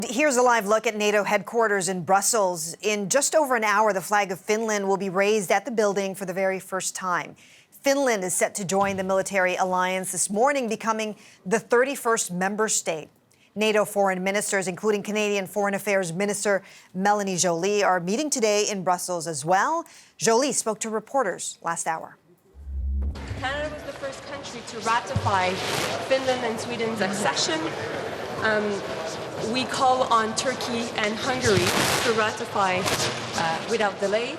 Here's a live look at NATO headquarters in Brussels. In just over an hour, the flag of Finland will be raised at the building for the very first time. Finland is set to join the military alliance this morning, becoming the 31st member state. NATO foreign ministers, including Canadian Foreign Affairs Minister Melanie Joly, are meeting today in Brussels as well. Joly spoke to reporters last hour. Canada was the first country to ratify Finland and Sweden's accession. We call on Turkey and Hungary to ratify without delay.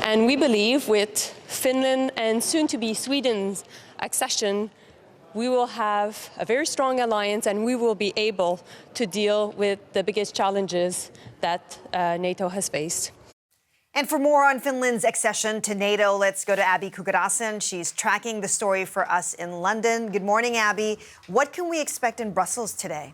And we believe with Finland and soon to be Sweden's accession, we will have a very strong alliance and we will be able to deal with the biggest challenges that NATO has faced. And for more on Finland's accession to NATO, let's go to Abby Kukarasen. She's tracking the story for us in London. Good morning, Abby. What can we expect in Brussels today?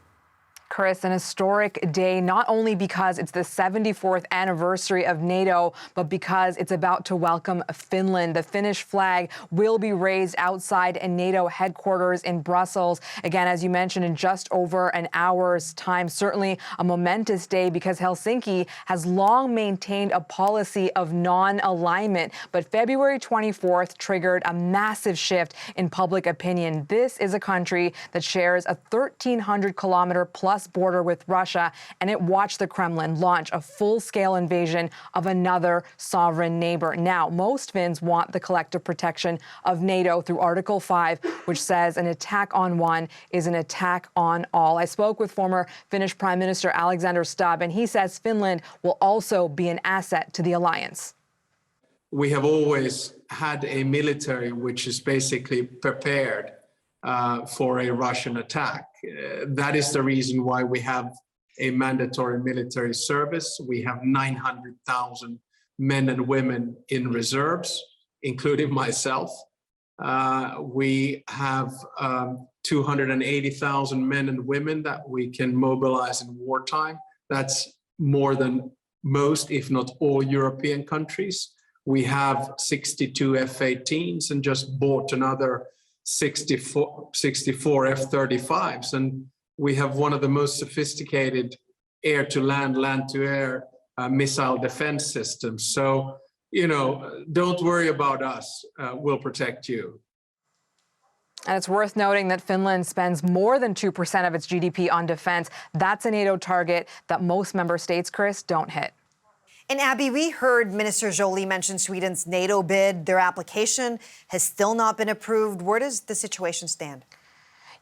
Chris, an historic day, not only because it's the 74th anniversary of NATO, but because it's about to welcome Finland. The Finnish flag will be raised outside a NATO headquarters in Brussels. Again, as you mentioned, in just over an hour's time. Certainly a momentous day because Helsinki has long maintained a policy of non-alignment. But February 24th triggered a massive shift in public opinion. This is a country that shares a 1,300-kilometer plus border with Russia, and it watched the Kremlin launch a full-scale invasion of another sovereign neighbor. Now, most Finns want the collective protection of NATO through Article 5, which says an attack on one is an attack on all. I spoke with former Finnish Prime Minister Alexander Stubb, and he says Finland will also be an asset to the alliance. We have always had a military which is basically prepared for a Russian attack. That is the reason why we have a mandatory military service. We have 900,000 men and women in reserves, including myself. We have 280,000 men and women that we can mobilize in wartime. That's more than most, if not all, European countries. We have 62 F-18s and just bought another 64 F-35s, and we have one of the most sophisticated air-to-land, land-to-air missile defense systems. So, you know, don't worry about us. We'll protect you. And it's worth noting that Finland spends more than 2% of its GDP on defense. That's a NATO target that most member states, Chris, don't hit. And Abby, we heard Minister Joly mention Sweden's NATO bid. Their application has still not been approved. Where does the situation stand?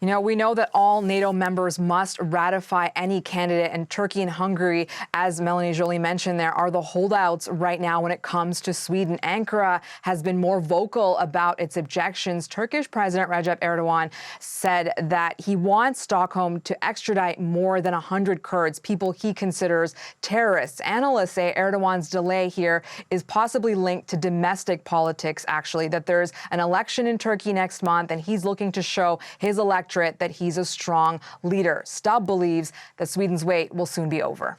You know, we know that all NATO members must ratify any candidate, and Turkey and Hungary, as Melanie Joly mentioned, there are the holdouts right now when it comes to Sweden. Ankara has been more vocal about its objections. Turkish President Recep Erdogan said that he wants Stockholm to extradite more than 100 Kurds, people he considers terrorists. Analysts say Erdogan's delay here is possibly linked to domestic politics, actually, that there's an election in Turkey next month, and he's looking to show his electorate that he's a strong leader. Stubb believes that Sweden's wait will soon be over.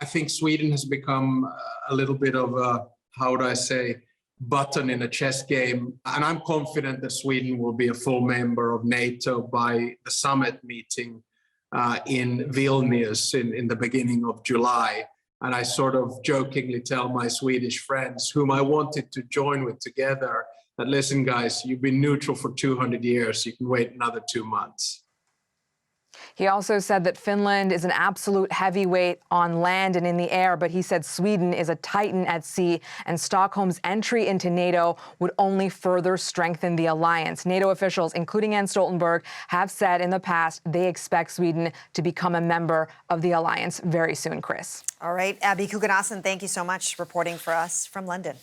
I think Sweden has become a little bit of a, how would I say, button in a chess game. And I'm confident that Sweden will be a full member of NATO by the summit meeting in Vilnius in the beginning of July. And I sort of jokingly tell my Swedish friends, whom I wanted to join with together, that listen, guys, you've been neutral for 200 years. You can wait another 2 months. He also said that Finland is an absolute heavyweight on land and in the air, but he said Sweden is a titan at sea, and Stockholm's entry into NATO would only further strengthen the alliance. NATO officials, including Jens Stoltenberg, have said in the past they expect Sweden to become a member of the alliance very soon, Chris. All right, Abby Kukarasen, thank you so much reporting for us from London.